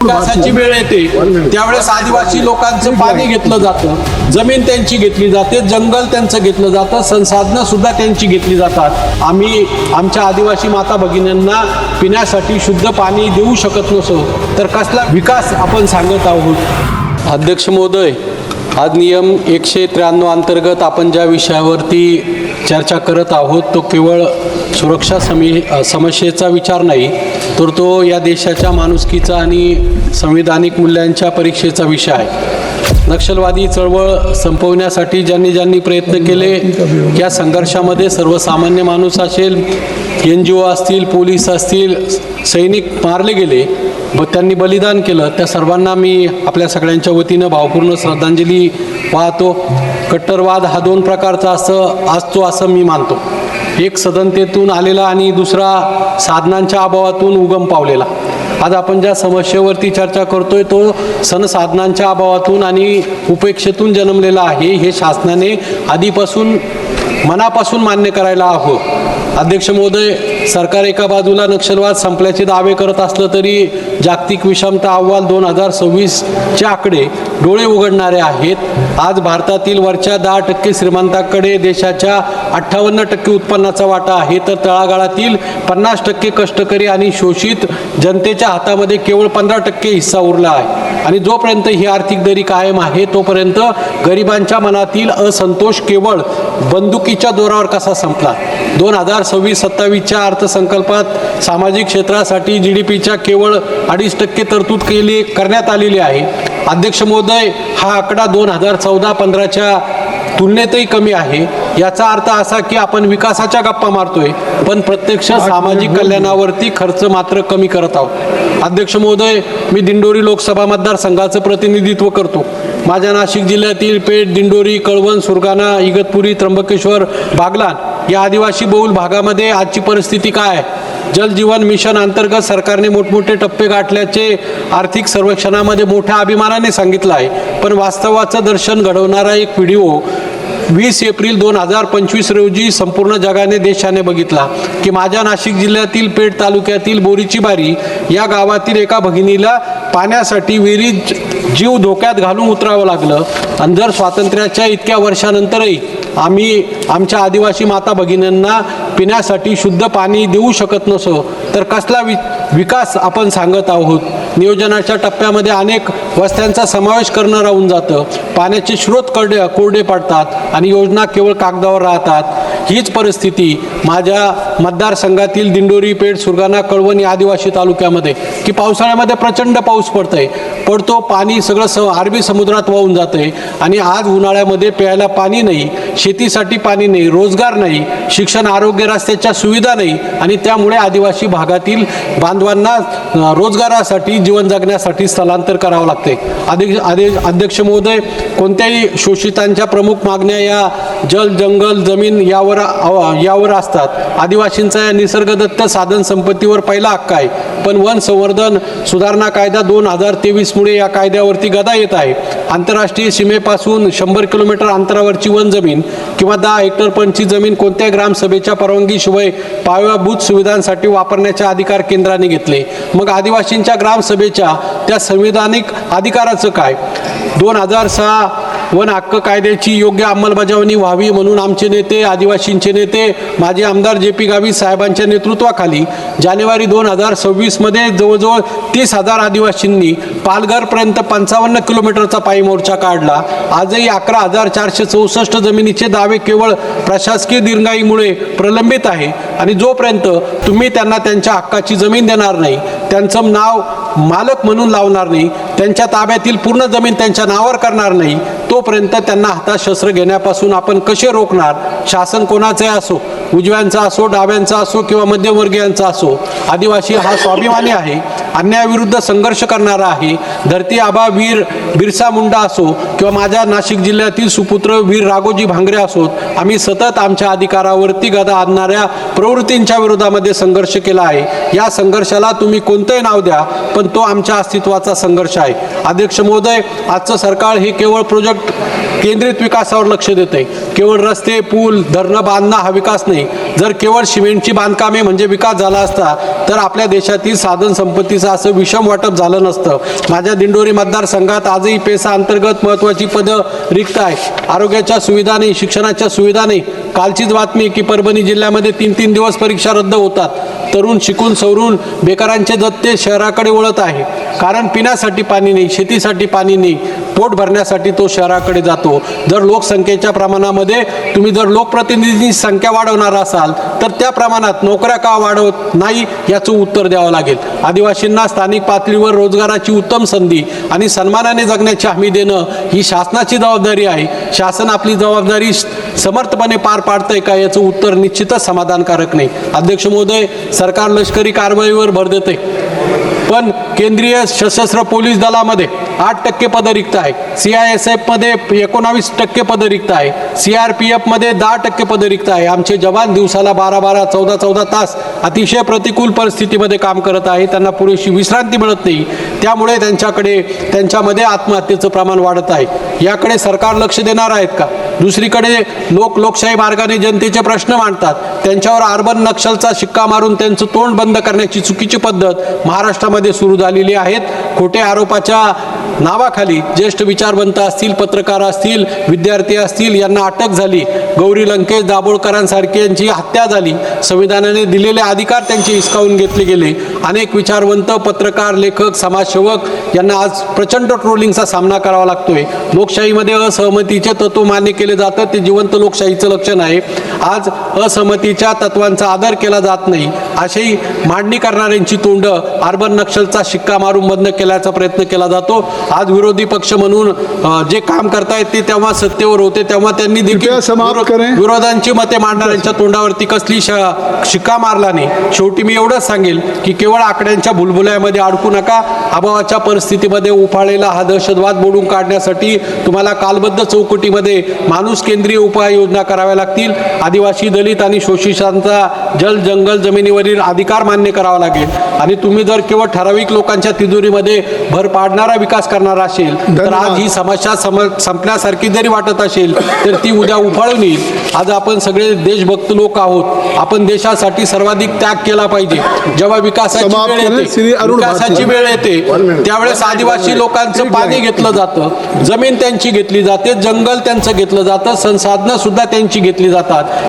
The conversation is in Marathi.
विकासाची वेळ येते त्यावेळेस आदिवासी लोकांचं पाणी घेतलं जातं, जमीन त्यांची घेतली जाते, जंगल त्यांचं घेतलं जातं, संसाधनं सुद्धा त्यांची घेतली जातात. आम्ही आमच्या आदिवासी माता भगिनींना पिण्यासाठी शुद्ध पाणी देऊ शकत नसो तर कसला विकास आपण सांगत आहोत. अध्यक्ष महोदय, आज नियम 193 अंतर्गत आपण ज्या विषयावरती चर्चा करत आहोत तो केवळ सुरक्षा समस्येचा विचार नाही तर तो या देशाच्या माणुसकीचा आणि संविधानिक मूल्यांच्या परीक्षेचा विषय आहे. नक्षलवादी चळवळ संपवण्यासाठी ज्यांनी प्रयत्न केले या संघर्षामध्ये सर्वसामान्य माणूस असेल, NGO असतील, पोलीस असतील, सैनिक मारले गेले व त्यांनी बलिदान केलं, त्या सर्वांना मी आपल्या सगळ्यांच्या वतीनं भावपूर्ण श्रद्धांजली वाहतो. कट्टरवाद हा दोन प्रकारचा असतो असं मी मानतो. एक सदनतेतून आलेला आणि दुसरा साधनांच्या अभावातून उगम पावलेला. आज आपण ज्या समस्येवरती चर्चा करतोय तो संसाधनांच्या अभावातून आणि उपेक्षेतून जन्मलेला आहे. हे शासनाने आधीपासून मनापासून मान्य करायला हवं. अध्यक्ष महोदय, सरकार एका बाजूला नक्षलवाद संपल्याचे दावे करत असलं तरी जागतिक विषमता अहवाल 2026चे आकडे डोळे उघडणारे आहेत. आज भारतातील वरच्या 10% श्रीमंतांकडे देशाच्या 58% उत्पन्नाचा वाटा आहे तर तळागाळातील 50% कष्टकरी आणि शोषित जनतेच्या हातामध्ये केवळ 15% हिस्सा उरला आहे. आणि जोपर्यंत ही आर्थिक दरी कायम आहे तोपर्यंत गरिबांच्या मनातील असंतोष केवळ बंदुकीच्या जोरावर कसा संपला. 2026-27च्या अर्थसंकल्पात सामाजिक क्षेत्रासाठी GDPच्या केवळ 2.5% तरतूद करण्यात आलेली आहे. अध्यक्ष महोदय, हा आकडा 2014-15च्या तुलनेतही कमी आहे. याचा अर्थ असा की आपण विकासाच्या गप्पा मारतोय पण प्रत्यक्ष सामाजिक कल्याणावरती खर्च मात्र कमी करत आहोत. अध्यक्ष महोदय, मी दिंडोरी लोकसभा मतदारसंघाचं प्रतिनिधित्व करतो. माझ्या नाशिक जिल्ह्यातील पेठ, दिंडोरी, कळवण, सुरगाणा, इगतपुरी, त्र्यंबकेश्वर, बागलाण या आदिवासी बहुल भागामध्ये आजची परिस्थिती काय आहे. जल जीवन मिशन अंतर्गत सरकारने मोठमोठे टप्पे गाठल्याचे आर्थिक सर्वेक्षणामध्ये मोठ्या अभिमानाने सांगितलं आहे. पण वास्तवाचं दर्शन घडवणारा एक व्हिडिओ 20 एप्रिल 2025 रोजी संपूर्ण जगाने, देशाने बघितला की माझ्या नाशिक जिल्ह्यातील पेठ तालुक्यातील बोरीची बारी या गावातील एका भगिनीला पाण्यासाठी विहिरीत जीव धोक्यात घालून उतरावं लागलं. आणि जर स्वातंत्र्याच्या इतक्या वर्षानंतरही आम्ही आमच्या आदिवासी माता भगिनींना पिण्यासाठी शुद्ध पाणी देऊ शकत नसो तर कसला विकास आपण सांगत आहोत. नियोजनाच्या टप्प्यामध्ये अनेक वस्त्यांचा समावेश करणं राहून जातं, पाण्याचे स्रोत कोरडे पडतात आणि योजना केवळ कागदावर राहतात. हीच परिस्थिती माझ्या मतदारसंघातील दिंडोरी, पेठ, सुरगाणा, कळवण या आदिवासी तालुक्यामध्ये की पावसाळ्यामध्ये प्रचंड पाऊस पडतो, पाणी सगळं अरबी समुद्रात वाहून जातंय आणि आज उन्हाळ्यामध्ये प्यायला पाणी नाही, शेतीसाठी पाणी नाही, रोजगार नाही, शिक्षण, आरोग्य, रस्त्याच्या सुविधा नाही आणि त्यामुळे आदिवासी भागातील बांधवांना रोजगारासाठी, जीवन जगण्यासाठी स्थलांतर करावं लागते. अध्यक्ष महोदय, कोणत्याही शोषितांच्या प्रमुख मागण्या या जल, जंगल, जमीन यावर असतात. आदिवासींचा या निसर्गदत्त साधन संपत्तीवर पहिला हक्क आहे. पण वन संवर्धन सुधारणा कायदा 2023 मुळे या कायद्यावरती गदा येत आहे. आंतरराष्ट्रीय सीमेपासून 100 किलोमीटर अंतरावरची वन जमीन किंवा 10 हेक्टरपर्यंतची जमीन कोणत्याही ग्रामसभेच्या परवानगीशिवाय पायाभूत सुविधांसाठी वापरण्याचे अधिकार केंद्राने घेतले. मग आदिवासींच्या ग्रामसभेच्या त्या संविधानिक अधिकाराचं काय. 2006 वन हक्क कायद्याची योग्य अंमलबजावणी व्हावी म्हणून आमचे नेते, आदिवासींचे नेते, माजी आमदार JP गावित साहेबांच्या नेतृत्वाखाली जानेवारी 2026मध्ये जवळजवळ 30,000 आदिवासींनी पालघरपर्यंत 55 किलोमीटरचा पायी मोर्चा काढला. आजही 11,464 जमिनीचे दावे केवळ प्रशासकीय दिरंगाईमुळे प्रलंबित आहे आणि जोपर्यंत तुम्ही त्यांना त्यांच्या हक्काची जमीन देणार नाही, त्यांचं नाव मालक म्हणून लावणार नाही, त्यांच्या ताब्यातील पूर्ण जमीन त्यांच्या नावावर करणार नाही, तोपर्यंत त्यांना हातात शस्त्र घेण्यापासून आपण कसे रोखणार. शासन कोणाचे असो, उजव्यांचा असो, डाव्यांचा असो किंवा मध्यमवर्गीयांचा असो, आदिवासी हा स्वाभिमानी आहे, अन्यायाविरुद्ध संघर्ष करणारा आहे. धरती आबा वीर बिरसा मुंडा असो किंवा माझ्या नाशिक जिल्ह्यातील सुपुत्र वीर राघोजी भांगरे असोत, आम्ही सतत आमच्या अधिकारावरती गदा आणणाऱ्या प्रवृत्तींच्या विरोधामध्ये संघर्ष केला आहे. या संघर्षाला तुम्ही कोणतंही नाव द्या पण तो आमच्या अस्तित्वाचा संघर्ष आहे. अध्यक्ष महोदय, आजचं सरकार हे केवळ प्रोजेक्ट केंद्रित विकासावर लक्ष देते. केवळ रस्ते, पूल, धरणं बांधणं हा विकास नाही जर केवळ सिमेंटची बांधकामे म्हणजे विकास झाला असता तर आपल्या देशातील साधन संपत्तीचं असं विषम वाटप झालं नसतं. माझ्या दिंडोरी मतदारसंघात आजही पेसा अंतर्गत महत्त्वाची पदं रिक्त आहे. आरोग्याच्या सुविधा नाही, शिक्षणाच्या सुविधा नाही. कालचीच बातमी की परभणी जिल्ह्यामध्ये 3-3 दिवस परीक्षा रद्द होतात. तरुण शिकून सवरून बेकारांचे जत्ते शहराकडे वळत आहे. कारण पिण्यासाठी पाणी नाही, शेतीसाठी पाणी नाही, पोट भरण्यासाठी तो शहराकडे जातो. जर लोकसंख्येच्या प्रमाणामध्ये तुम्ही जर लोकप्रतिनिधींची संख्या वाढवणार असाल तर त्या प्रमाणात नोकऱ्या का वाढवत नाही याचं उत्तर द्यावं लागेल. आदिवासींना स्थानिक पातळीवर रोजगाराची उत्तम संधी आणि सन्मानाने जगण्याची हमी देणं ही शासनाची जबाबदारी आहे. शासन आपली जबाबदारी समर्थपणे पार पाडतंय का याचं उत्तर निश्चितच समाधानकारक नाही. अध्यक्ष महोदय, सरकार लष्करी कारवाईवर भर देते पण केंद्रीय सशस्त्र पोलीस दलामध्ये 8% पदं रिक्त आहे. CISF मध्ये 19% पदं रिक्त आहे. CRPF मध्ये 10% पदं रिक्त आहे. आमचे जवान दिवसाला 12-12, 14-14 तास अतिशय प्रतिकूल परिस्थितीमध्ये काम करत आहे. त्यांना पुरेशी विश्रांती मिळत नाही. त्यामुळे त्यांच्यामध्ये आत्महत्येचं प्रमाण वाढत आहे. याकडे सरकार लक्ष देणार आहेत का? दुसरीकडे लोकशाही मार्गाने जनतेचे प्रश्न मांडतात. त्यांच्यावर अर्बन नक्षलचा शिक्का मारून त्यांचं तोंड बंद करण्याची चुकीची पद्धत महाराष्ट्रामध्ये सुरू झालेली आहेत. खोट्या आरोपाच्या नावाखाली ज्येष्ठ विचारवंत असतील, पत्रकार असतील, विद्यार्थी असतील यांना अटक झाली. गौरी लंकेश, दाभोळकरांसारख्यांची हत्या झाली. संविधानाने दिलेले अधिकार त्यांचे हिसकावून घेतले गेले. अनेक विचारवंत, पत्रकार, लेखक, समाजसेवक यांना आज प्रचंड ट्रोलिंगचा सामना करावा लागतोय. लोकशाहीमध्ये असहमतीचे तत्व मान्य केले जातं, ते जिवंत लोकशाहीचं लक्षण आहे. आज असहमतीच्या तत्वांचा आदर केला जात नाही. अशी मांडणी करणाऱ्यांची तोंड अर्बन नक्षलचा शिक्का मारून बंद केल्याचा प्रयत्न केला जातो. आज विरोधी पक्ष म्हणून जे काम करतायत ते तेव्हा सत्तेवर होते तेव्हा त्यांनी देखील विरोधांची मते मांडणाऱ्यांच्या तोंडावरती कसली शिक्का मारला नाही. शेवटी मी एवढंच सांगेल की केवळ आकड्यांच्या भुलभुलयामध्ये अडकू नका. अभावाच्या परिस्थितीमध्ये उफाळलेला हा दहशतवाद मोडून काढण्यासाठी तुम्हाला कालबद्ध चौकटीमध्ये माणूस केंद्रीय उपाययोजना कराव्या लागतील. आदिवासी, दलित आणि शोषितांचा जल जंगल जमिनीवरील अधिकार मान्य करावा लागेल. आणि तुम्ही जर केवळ ठराविक लोकांच्या तिजोरीमध्ये भर पाडणारा विकास करणार असेल तर आज ही समस्या संपण्यासारखी जरी वाटत असेल तर ती उद्या उफाळून येईल. आज आपण सगळे देशभक्त लोक आहोत. आपण देशासाठी सर्वाधिक त्याग केला पाहिजे. जेव्हा विकासाची वेळ येते त्यावेळेस आदिवासी लोकांचं पाणी घेतलं जातं, जमीन त्यांची घेतली जाते, जंगल त्यांचं घेतलं जातं, संसाधनं सुद्धा त्यांची घेतली जातात.